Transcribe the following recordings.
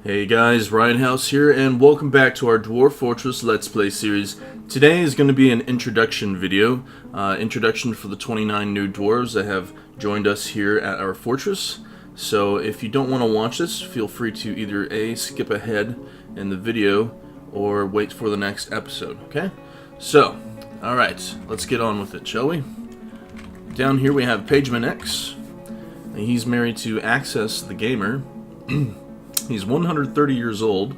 Hey guys, Riothouse here, and welcome back to our Dwarf Fortress Let's Play series. Today is going to be an introduction video, introduction for the 29 new dwarves that have joined us here at our fortress. So if you don't want to watch this, feel free to either A, skip ahead in the video, or wait for the next episode, okay? So, alright, let's get on with it, shall we? Down here we have Pageman X. He's married to Access the Gamer. He's 130 years old,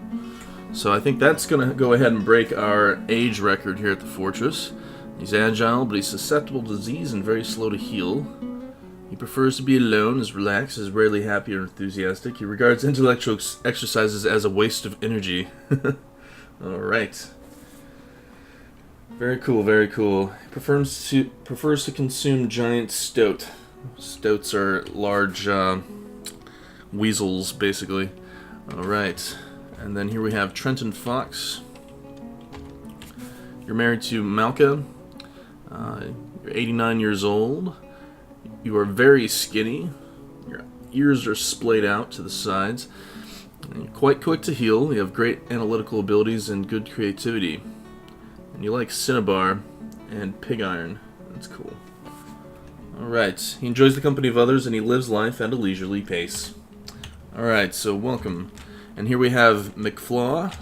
so I think that's going to go ahead and break our age record here at the fortress. He's agile, but he's susceptible to disease and very slow to heal. He prefers to be alone, is relaxed, is rarely happy or enthusiastic. He regards intellectual exercises as a waste of energy. Alright. Very cool, very cool. He prefers to consume giant stoat. Stoats are large weasels, basically. Alright, and then here we have Trenton Fox. You're married to Malka. You're 89 years old. You are very skinny. Your ears are splayed out to the sides. And you're quite quick to heal. You have great analytical abilities and good creativity. And you like cinnabar and pig iron. That's cool. Alright, he enjoys the company of others and he lives life at a leisurely pace. Alright, so welcome. And here we have McFlaw.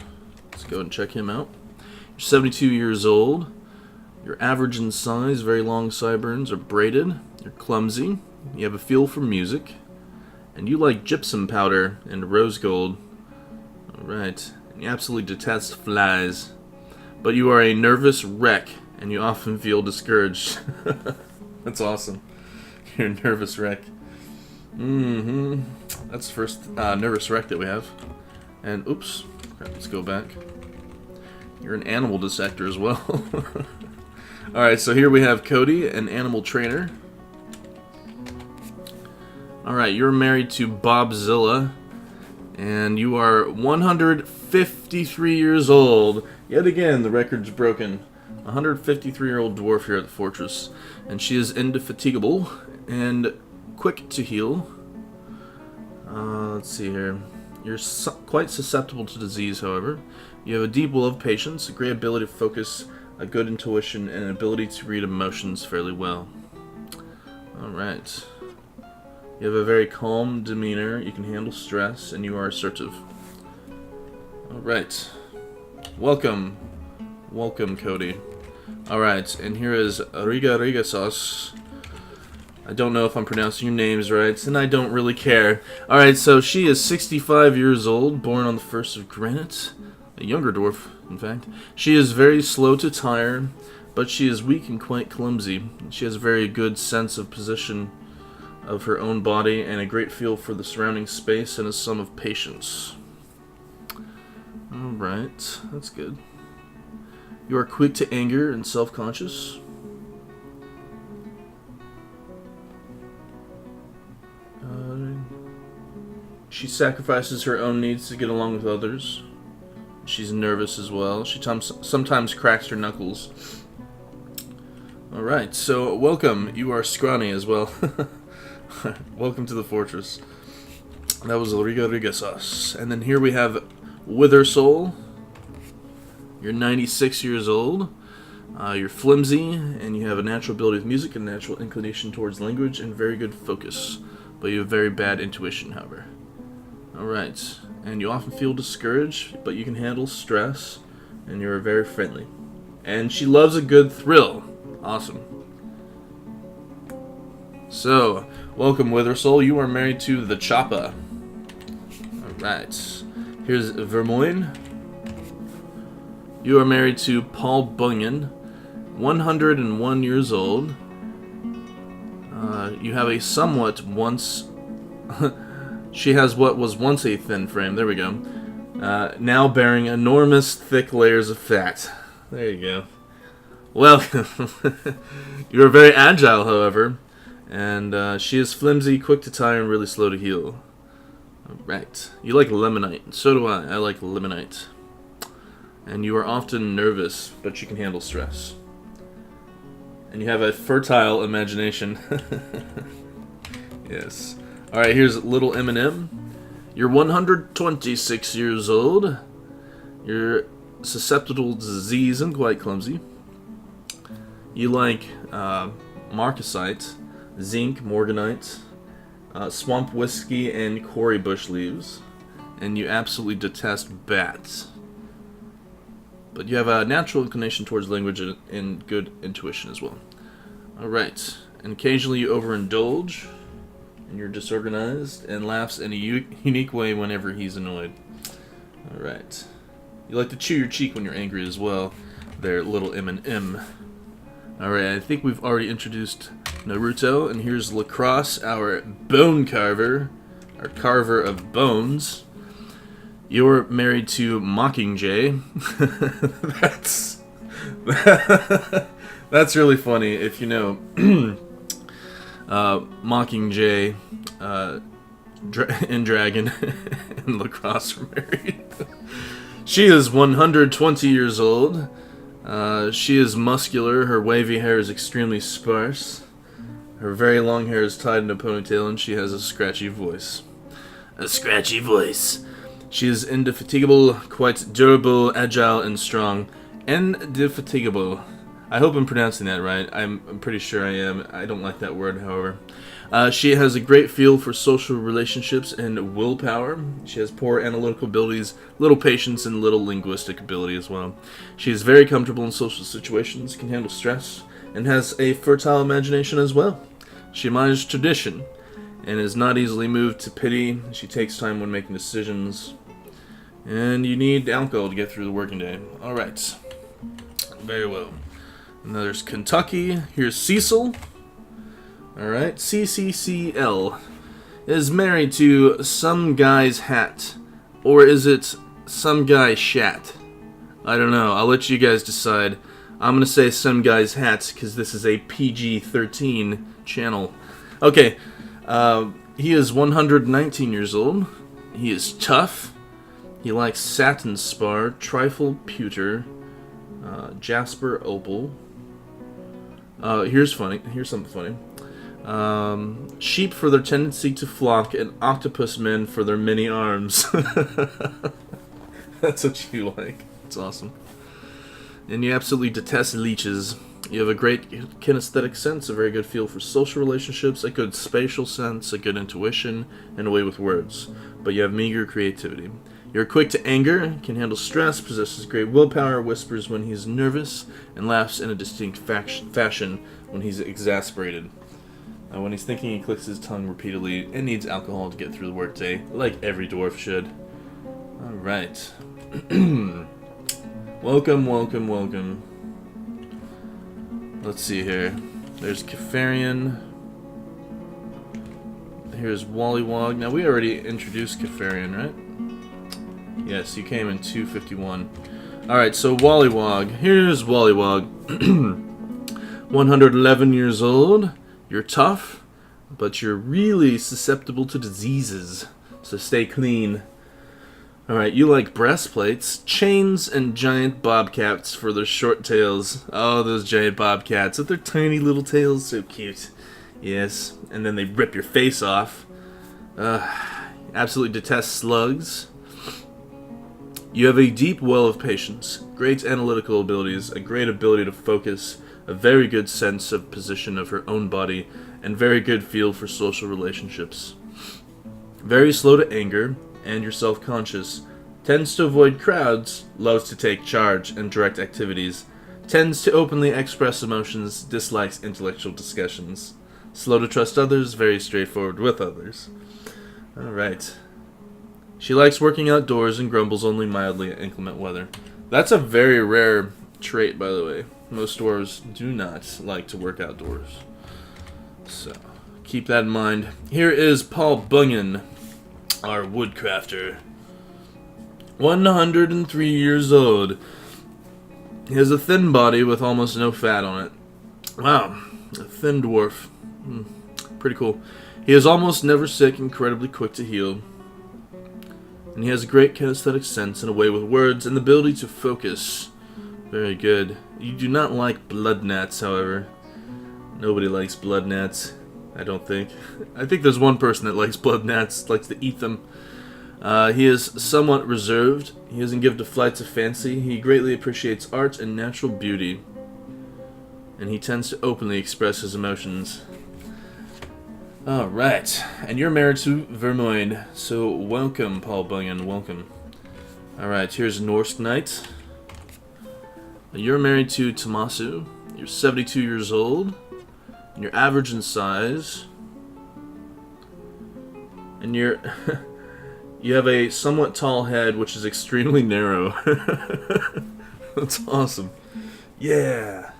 Let's go and check him out. You're 72 years old. You're average in size, very long sideburns are braided. You're clumsy. You have a feel for music. And you like gypsum powder and rose gold. Alright. And you absolutely detest flies. But you are a nervous wreck, and you often feel discouraged. That's awesome. You're a nervous wreck. That's the first nervous wreck that we have. And, oops, crap, let's go back. You're an animal dissector as well. Alright, so here we have Cody, an animal trainer. Alright, you're married to Bobzilla. And you are 153 years old. Yet again, the record's broken. 153-year-old dwarf here at the fortress. And she is indefatigable and quick to heal. Let's see here. You're quite susceptible to disease, however. You have a deep will of patience, a great ability to focus, a good intuition, and an ability to read emotions fairly well. Alright. You have a very calm demeanor, you can handle stress, and you are assertive. Alright. Welcome. Welcome, Cody. Alright, and here is Riga Sauce. I don't know if I'm pronouncing your names right, and I don't really care. Alright, so she is 65 years old, born on the 1st of Granite. A younger dwarf, in fact. She is very slow to tire, but she is weak and quite clumsy. She has a very good sense of position of her own body, and a great feel for the surrounding space, and a sum of patience. Alright, that's good. You are quick to anger and self-conscious. She sacrifices her own needs to get along with others. She's nervous as well. She sometimes cracks her knuckles. Alright, so welcome. You are scrawny as well. Welcome to the fortress. That was Riga Sauce. And then here we have Wither Soul. You're 96 years old. You're flimsy, and you have a natural ability with music and a natural inclination towards language and very good focus. But you have very bad intuition, however. Alright, and you often feel discouraged, but you can handle stress, and you're very friendly. And she loves a good thrill. Awesome. So, welcome, Withersoul. You are married to the Choppa. Alright. Here's Vermoin. You are married to Paul Bunyan, 101 years old. You have a somewhat once... She has what was once a thin frame. There we go. Now bearing enormous thick layers of fat. There you go. Welcome. You are very agile, however. And she is flimsy, quick to tire, and really slow to heal. Alright. You like limonite. So do I. I like limonite. And you are often nervous, but you can handle stress. And you have a fertile imagination. Yes. Alright, here's Little M&M. You're 126 years old. You're susceptible to disease and quite clumsy. You like marcasite, zinc, morganite, swamp whiskey, and quarry bush leaves. And you absolutely detest bats. But you have a natural inclination towards language and good intuition as well. Alright. And occasionally you overindulge, and you're disorganized, and laughs in a unique way whenever he's annoyed. Alright. You like to chew your cheek when you're angry as well. There, little M&M. Alright, I think we've already introduced Naruto, and here's Lacrosse, our bone carver, our carver of bones. You're married to Mockingjay. That's really funny if you know Mockingjay and Dragon and Lacrosse are married. She is 120 years old. She is muscular. Her wavy hair is extremely sparse. Her very long hair is tied in a ponytail, and she has a scratchy voice. A scratchy voice. She is indefatigable, quite durable, agile, and strong. Indefatigable. I hope I'm pronouncing that right. I'm pretty sure I am. I don't like that word, however. She has a great feel for social relationships and willpower. She has poor analytical abilities, little patience, and little linguistic ability as well. She is very comfortable in social situations, can handle stress, and has a fertile imagination as well. She admires tradition and is not easily moved to pity. She takes time when making decisions. And you need alcohol to get through the working day. Alright. Very well. And there's Kentucky. Here's Cecil. Alright. CCCL is married to some guy's hat. Or is it some guy's shat? I don't know. I'll let you guys decide. I'm going to say some guy's hat because this is a PG-13 channel. Okay. He is 119 years old. He is tough. He likes satin spar, trifle pewter, jasper opal. Here's something funny. Sheep for their tendency to flock, and octopus men for their many arms. That's what you like. It's awesome. And you absolutely detest leeches. You have a great kinesthetic sense, a very good feel for social relationships, a good spatial sense, a good intuition, and a way with words. But you have meager creativity. You're quick to anger, can handle stress, possesses great willpower, whispers when he's nervous, and laughs in a distinct fashion when he's exasperated. When he's thinking, he clicks his tongue repeatedly and needs alcohol to get through the workday, like every dwarf should. Alright. Welcome, welcome, welcome. Let's see here. There's Kefarian. Here's Wollywog. Now, we already introduced Kefarian, right? Yes, you came in 251. Alright, so Wollywog. Here's Wollywog. 111 years old. You're tough, but you're really susceptible to diseases. So stay clean. Alright, you like breastplates, chains, and giant bobcats for their short tails. Oh, those giant bobcats with their tiny little tails. So cute. Yes, and then they rip your face off. Absolutely detest slugs. You have a deep well of patience, great analytical abilities, a great ability to focus, a very good sense of position of her own body, and very good feel for social relationships. Very slow to anger, and you're self-conscious. Tends to avoid crowds, loves to take charge and direct activities. Tends to openly express emotions, dislikes intellectual discussions. Slow to trust others, very straightforward with others. Alright. She likes working outdoors and grumbles only mildly at inclement weather. That's a very rare trait, by the way. Most dwarves do not like to work outdoors. So, keep that in mind. Here is Paul Bunyan, our woodcrafter. 103 years old. He has a thin body with almost no fat on it. Wow, a thin dwarf. Pretty cool. He is almost never sick, incredibly quick to heal. And he has a great kinesthetic sense and a way with words and the ability to focus. Very good. You do not like blood gnats, however. Nobody likes blood gnats, I don't think. I think there's one person that likes blood gnats, likes to eat them. He is somewhat reserved. He isn't given to flights of fancy. He greatly appreciates art and natural beauty. And he tends to openly express his emotions. Alright, and you're married to Vermoid, so welcome, Paul Bunyan, welcome. Alright, here's Norse Knight. You're married to Tomasu. You're 72 years old. And you're average in size. And you're... you have a somewhat tall head, which is extremely narrow. That's awesome. Yeah!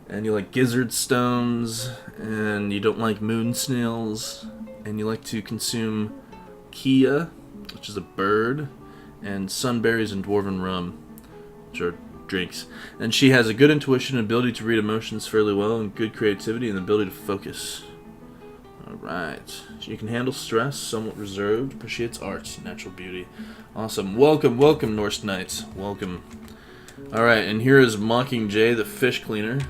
And you like gizzard stones, and you don't like moon snails, and you like to consume kia, which is a bird, and sunberries and dwarven rum, which are drinks. And she has a good intuition and ability to read emotions fairly well, and good creativity and the ability to focus. Alright. She can handle stress, somewhat reserved, appreciates art, natural beauty. Awesome. Welcome, welcome, Norse Knights. Welcome. Alright, and here is Mockingjay, the fish cleaner.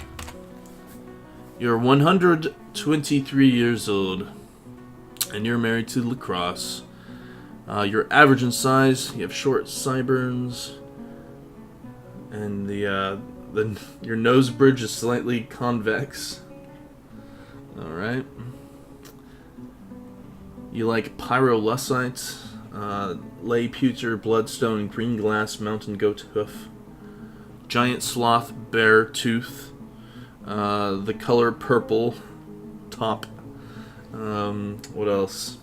You're 123 years old, and you're married to Lacrosse. You're average in size, you have short sideburns, and your nose bridge is slightly convex. Alright. You like pyrolusite, lay pewter, bloodstone, green glass, mountain goat hoof, giant sloth, bear tooth, the color purple top. What else?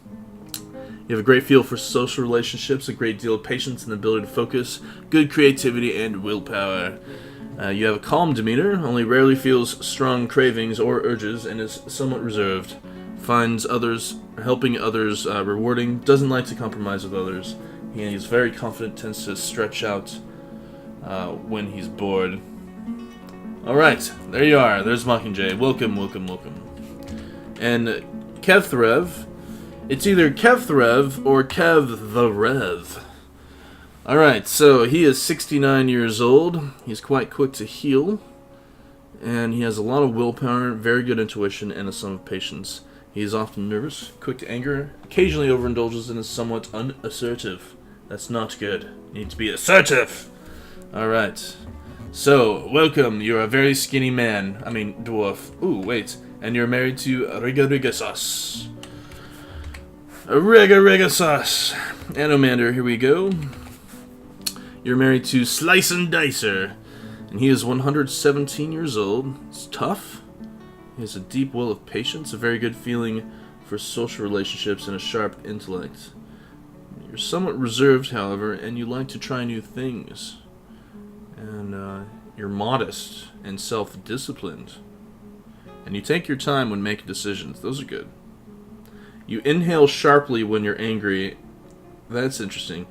You have a great feel for social relationships, a great deal of patience and the ability to focus, good creativity and willpower. You have a calm demeanor, only rarely feels strong cravings or urges, and is somewhat reserved. Finds helping others rewarding, doesn't like to compromise with others. He's very confident, tends to stretch out when he's bored. Alright, there you are. There's Mockingjay. Welcome, welcome, welcome. And Kevthrev. It's either Kevthrev or Kev the Rev. Alright, so he is 69 years old. He's quite quick to heal. And he has a lot of willpower, very good intuition, and a sum of patience. He is often nervous, quick to anger, occasionally overindulges, and is somewhat unassertive. That's not good. You need to be assertive! Alright. So, welcome. You're a very skinny man. I mean, dwarf. Ooh, wait. And you're married to Rigorisas. Rigorisas. Anomander, here we go. You're married to Slice and Dicer. And he is 117 years old. He's tough. He has a deep will of patience, a very good feeling for social relationships, and a sharp intellect. You're somewhat reserved, however, and you like to try new things. And you're modest and self-disciplined. And you take your time when making decisions. Those are good. You inhale sharply when you're angry. That's interesting.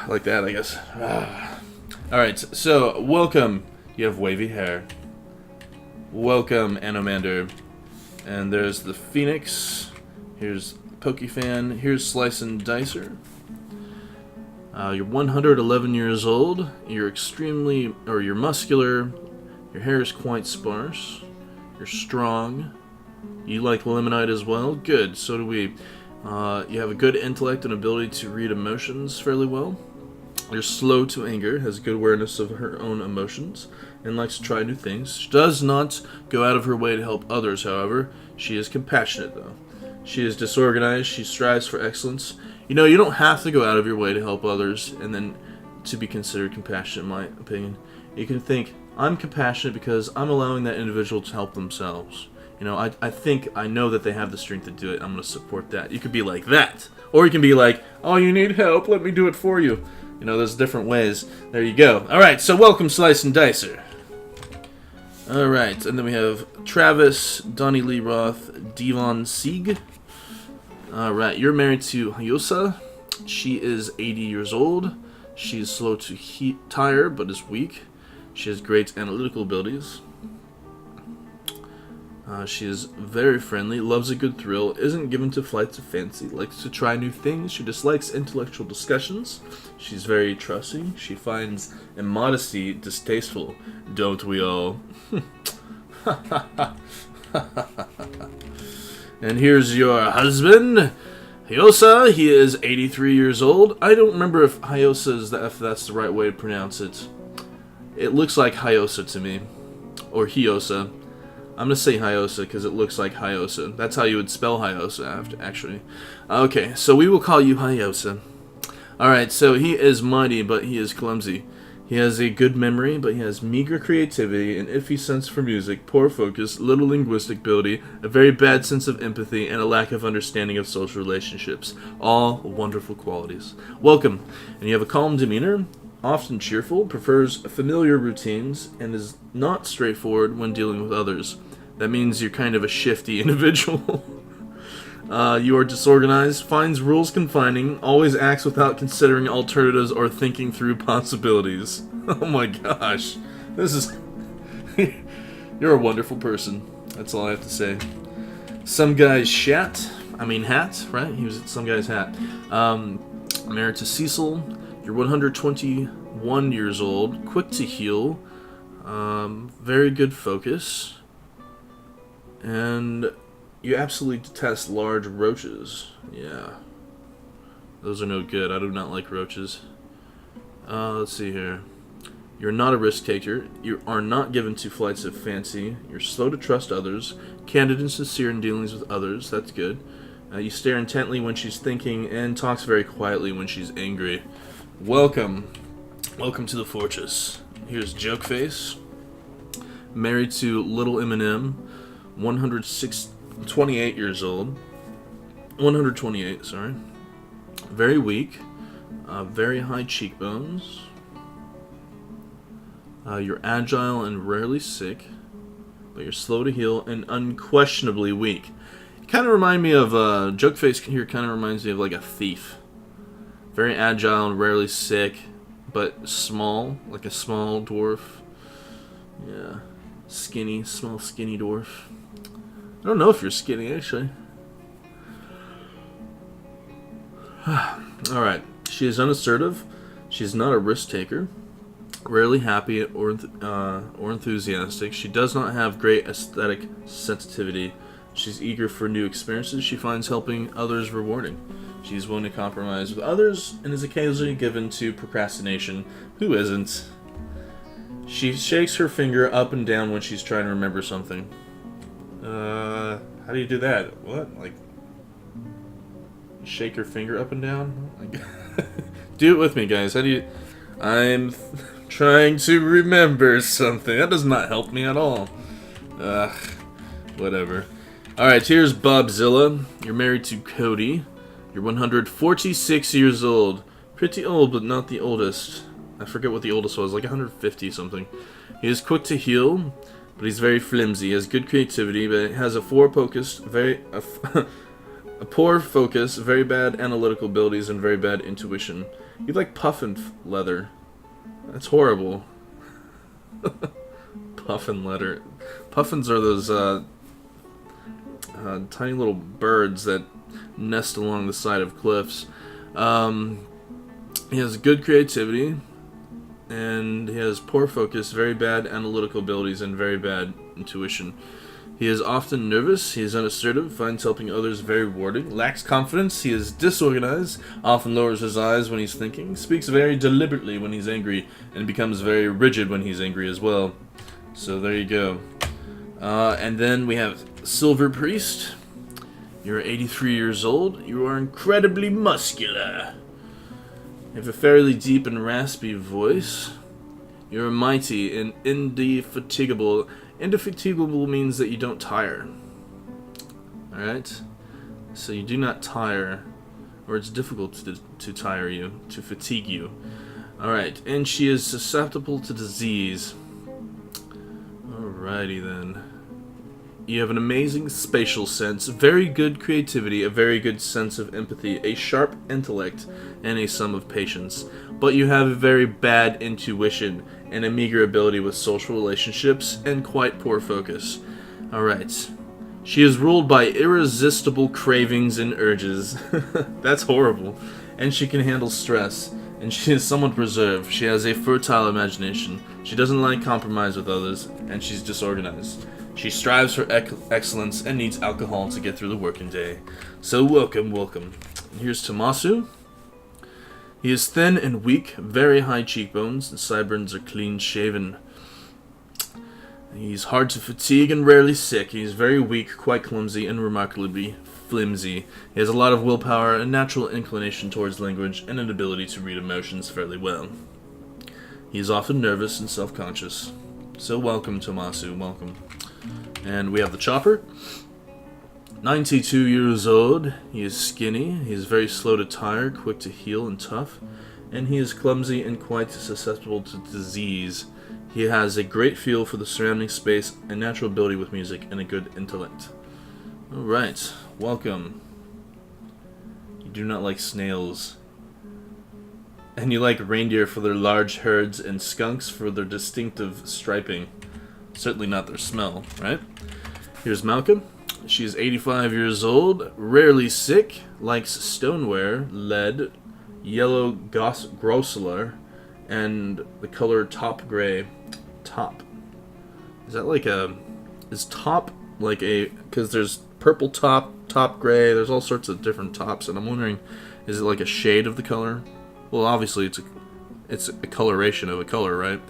Like that, I guess. Alright, so welcome. You have wavy hair. Welcome, Anomander. And there's the Phoenix. Here's Pokefan. Here's Slice and Dicer. You're 111 years old. You're you're muscular. Your hair is quite sparse. You're strong. You like limonite as well? Good, so do we. You have a good intellect and ability to read emotions fairly well. You're slow to anger, has good awareness of her own emotions, and likes to try new things. She does not go out of her way to help others, however. She is compassionate, though. She is disorganized. She strives for excellence. You know, you don't have to go out of your way to help others and then to be considered compassionate, in my opinion. You can think, I'm compassionate because I'm allowing that individual to help themselves. You know, I think I know that they have the strength to do it. I'm going to support that. You could be like that. Or you can be like, oh, you need help? Let me do it for you. You know, there's different ways. There you go. Alright, so welcome, Slice and Dicer. Alright, and then we have Travis, Donnie Lee Roth, Devon Sieg. Alright, you're married to Huzzah. She is 80 years old. She is slow to tire, but is weak. She has great analytical abilities. She is very friendly, loves a good thrill, isn't given to flights of fancy, likes to try new things. She dislikes intellectual discussions. She's very trusting. She finds immodesty distasteful. Don't we all? And here's your husband. Huzzah, he is 83 years old. I don't remember if if that's the right way to pronounce it. It looks like Huzzah to me. Or Huzzah. I'm going to say Huzzah because it looks like Huzzah. That's how you would spell Huzzah, actually. Okay, so we will call you Huzzah. Alright, so he is mighty, but he is clumsy. He has a good memory, but he has meager creativity, an iffy sense for music, poor focus, little linguistic ability, a very bad sense of empathy, and a lack of understanding of social relationships. All wonderful qualities. Welcome. And you have a calm demeanor, often cheerful, prefers familiar routines, and is not straightforward when dealing with others. That means you're kind of a shifty individual. You are disorganized, finds rules confining, always acts without considering alternatives or thinking through possibilities. Oh my gosh. This is... You're a wonderful person. That's all I have to say. Some guy's hat, right? He was some guy's hat. Married to Cecil. You're 121 years old, quick to heal, very good focus, and you absolutely detest large roaches. Yeah. Those are no good. I do not like roaches. Let's see here. You're not a risk taker. You are not given to flights of fancy. You're slow to trust others. Candid and sincere in dealings with others. That's good. You stare intently when she's thinking and talks very quietly when she's angry. Welcome. Welcome to the fortress. Here's Jokeface. Married to Little Eminem. 128 years old. 128, sorry. Very weak. Very high cheekbones. You're agile and rarely sick. But you're slow to heal and unquestionably weak. You kind of remind me of... Jokeface here kind of reminds me of like a thief. Very agile and rarely sick. But small. Like a small dwarf. Yeah. Skinny. Small skinny dwarf. I don't know if you're skinny, actually. Alright. She is unassertive. She's not a risk taker. Rarely happy or enthusiastic. She does not have great aesthetic sensitivity. She's eager for new experiences. She finds helping others rewarding. She's willing to compromise with others and is occasionally given to procrastination. Who isn't? She shakes her finger up and down when she's trying to remember something. How do you do that? What? Like, shake your finger up and down? Like, do it with me, guys. How do you... I'm trying to remember something. That does not help me at all. Whatever. Alright, here's Bobzilla. You're married to Cody. You're 146 years old. Pretty old, but not the oldest. I forget what the oldest was, like 150 something. He is quick to heal, but he's very flimsy. He has good creativity, but has a poor focus, very bad analytical abilities, and very bad intuition. You like puffin leather. That's horrible. Puffin leather. Puffins are those tiny little birds that nest along the side of cliffs. He has good creativity, and he has poor focus, very bad analytical abilities, and very bad intuition. He is often nervous, he is unassertive, finds helping others very rewarding, lacks confidence, he is disorganized, often lowers his eyes when he's thinking, speaks very deliberately when he's angry, and becomes very rigid when he's angry as well. So there you go. And then we have Silver Priest. You're 83 years old. You are incredibly muscular. You have a fairly deep and raspy voice. You're mighty and indefatigable. Indefatigable means that you don't tire. Alright? So you do not tire, or it's difficult to tire you, to fatigue you. Alright, and she is susceptible to disease. Alrighty then. You have an amazing spatial sense, very good creativity, a very good sense of empathy, a sharp intellect, and a sum of patience. But you have a very bad intuition and a meager ability with social relationships and quite poor focus. Alright. She is ruled by irresistible cravings and urges. That's horrible. And she can handle stress. And she is somewhat reserved. She has a fertile imagination. She doesn't like compromise with others, and she's disorganized. She strives for excellence and needs alcohol to get through the working day. So welcome, welcome. And here's Tomasu. He is thin and weak, very high cheekbones, and sideburns are clean shaven. He's hard to fatigue and rarely sick. He's very weak, quite clumsy, and remarkably flimsy. He has a lot of willpower, a natural inclination towards language, and an ability to read emotions fairly well. He is often nervous and self-conscious. So welcome, Tomasu, welcome. And we have the chopper. 92 years old. He is skinny. He is very slow to tire, quick to heal, and tough. And he is clumsy and quite susceptible to disease. He has a great feel for the surrounding space, a natural ability with music, and a good intellect. Alright, welcome. You do not like snails. And you like reindeer for their large herds and skunks for their distinctive striping. Certainly not their smell, right? Here's Malcolm. She is 85 years old, rarely sick, likes stoneware, lead, yellow grosselar, and the color top gray. Top. Is that like a... Is top like a... Because there's purple top, top gray, there's all sorts of different tops, and I'm wondering, is it like a shade of the color? Well, obviously it's a coloration of a color, right?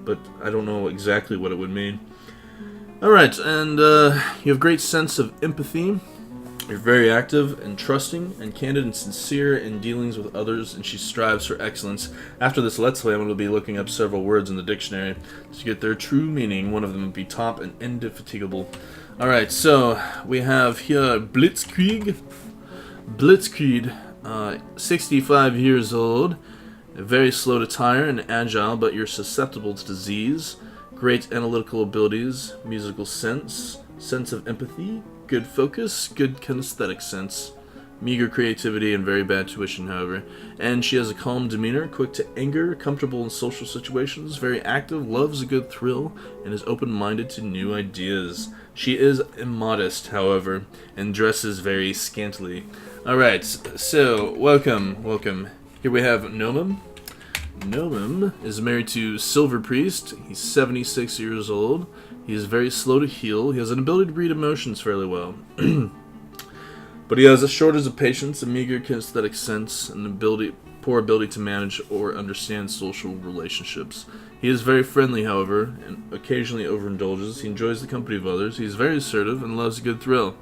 But I don't know exactly what it would mean. Alright, and you have great sense of empathy. You're very active and trusting and candid and sincere in dealings with others, and she strives for excellence. After this Let's Play, I'm going to be looking up several words in the dictionary to get their true meaning. One of them would be top and indefatigable. Alright, so we have here Blitzkrieg. Blitzkrieg, 65 years old, very slow to tire and agile, but you're susceptible to disease. Great analytical abilities, musical sense, sense of empathy, good focus, good kinesthetic sense, meager creativity, and very bad tuition, however. And she has a calm demeanor, quick to anger, comfortable in social situations, very active, loves a good thrill, and is open-minded to new ideas. She is immodest, however, and dresses very scantily. Alright, so, welcome, welcome. Here we have Nomum. Nomum is married to Silver Priest. He's 76 years old. He is very slow to heal. He has an ability to read emotions fairly well. But he has a shortage of patience, a meager kinesthetic sense, and poor ability to manage or understand social relationships. He is very friendly, however, and occasionally overindulges. He enjoys the company of others. He is very assertive and loves a good thrill.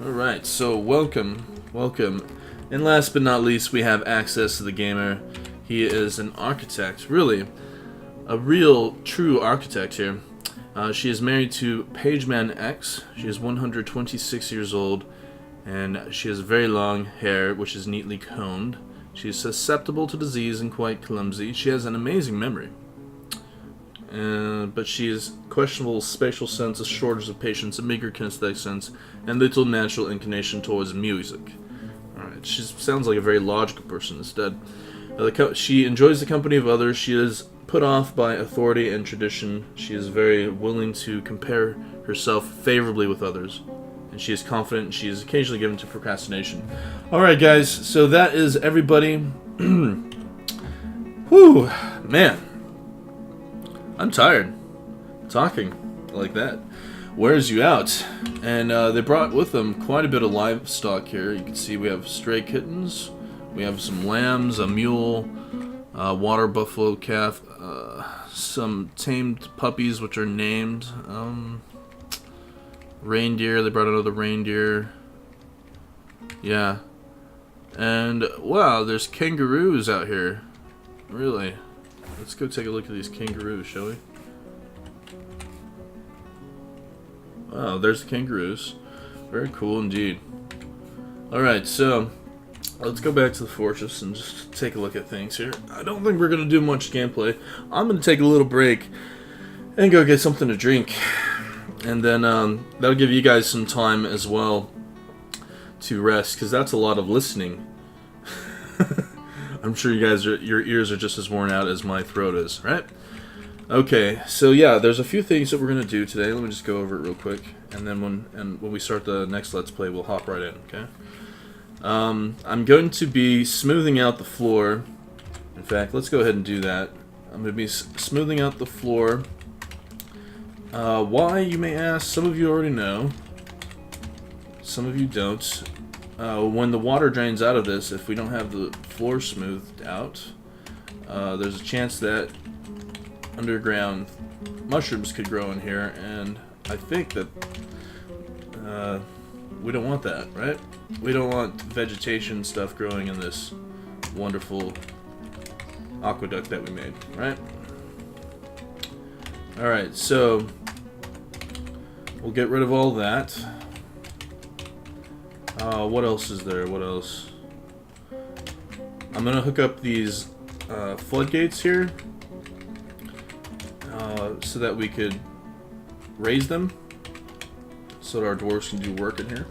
Alright, so welcome, welcome. And last but not least, we have access to the gamer. He is an architect, really, a real, true architect here. She is married to Pageman X. She is 126 years old, and she has very long hair, which is neatly combed. She is susceptible to disease and quite clumsy. She has an amazing memory, but she has questionable spatial sense, a shortage of patience, a meager kinesthetic sense, and little natural inclination towards music. Alright, she sounds like a very logical person instead. She enjoys the company of others. She is put off by authority and tradition. She is very willing to compare herself favorably with others. And she is confident, and she is occasionally given to procrastination. Alright guys, so that is everybody. Whew, man. I'm tired. Talking like that wears you out. And they brought with them quite a bit of livestock here. You can see we have stray kittens. We have some lambs, a mule, water buffalo calf, some tamed puppies which are named, reindeer. They brought another reindeer. Yeah. And wow, there's kangaroos out here. Really. Let's go take a look at these kangaroos, shall we? Wow, there's the kangaroos. Very cool indeed. Alright, so let's go back to the fortress and just take a look at things here. I don't think we're going to do much gameplay. I'm going to take a little break and go get something to drink. And then that'll give you guys some time as well to rest, because that's a lot of listening. I'm sure you guys your ears are just as worn out as my throat is, right? Okay, so yeah, there's a few things that we're gonna do today. Let me just go over it real quick, and then when we start the next Let's Play, we'll hop right in. Okay. I'm going to be smoothing out the floor. In fact, let's go ahead and do that. I'm going to be smoothing out the floor Why, you may ask? Some of you already know. Some of you don't. When the water drains out of this, if we don't have the floor smoothed out, there's a chance that underground mushrooms could grow in here, and I think that we don't want that, right? We don't want vegetation stuff growing in this wonderful aqueduct that we made, right? Alright, so we'll get rid of all that. What else is there? What else? I'm gonna hook up these floodgates here so that we could raise them so that our dwarves can do work in here.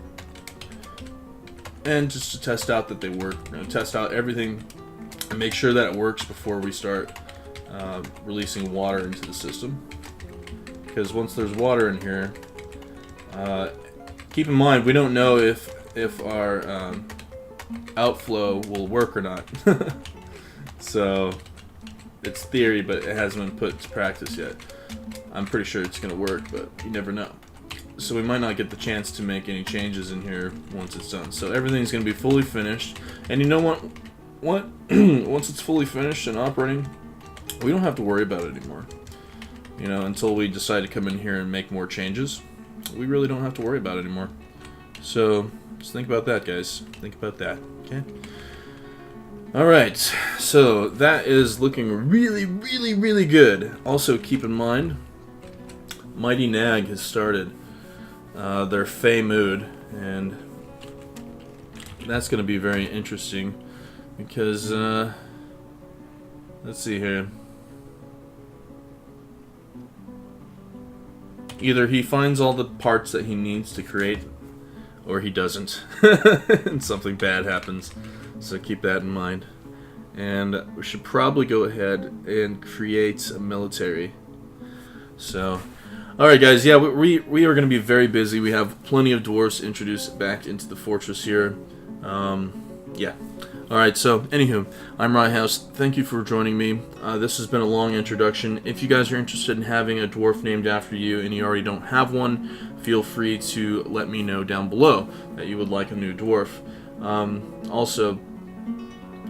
And just to test out that they work, test out everything and make sure that it works before we start releasing water into the system. Because once there's water in here, keep in mind we don't know if our outflow will work or not. So it's theory, but it hasn't been put to practice yet. I'm pretty sure it's going to work, but you never know. So we might not get the chance to make any changes in here once it's done. So everything's going to be fully finished. And you know what? Once it's fully finished and operating, we don't have to worry about it anymore. You know, until we decide to come in here and make more changes, we really don't have to worry about it anymore. So just think about that, guys. Think about that, okay? Alright, so that is looking really, really, really good. Also, keep in mind, Mighty Nag has started their Fey mood, and that's going to be very interesting because, let's see here. Either he finds all the parts that he needs to create, or he doesn't, and something bad happens. So keep that in mind. And we should probably go ahead and create a military. So, alright guys, yeah, we are going to be very busy. We have plenty of dwarves introduced back into the fortress here. Yeah. Alright, so, anywho, I'm Riothouse. Thank you for joining me. This has been a long introduction. If you guys are interested in having a dwarf named after you and you already don't have one, feel free to let me know down below that you would like a new dwarf. Also,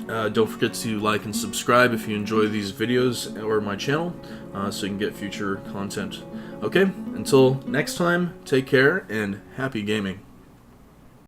don't forget to like and subscribe if you enjoy these videos or my channel, so you can get future content. Okay, until next time, take care and happy gaming.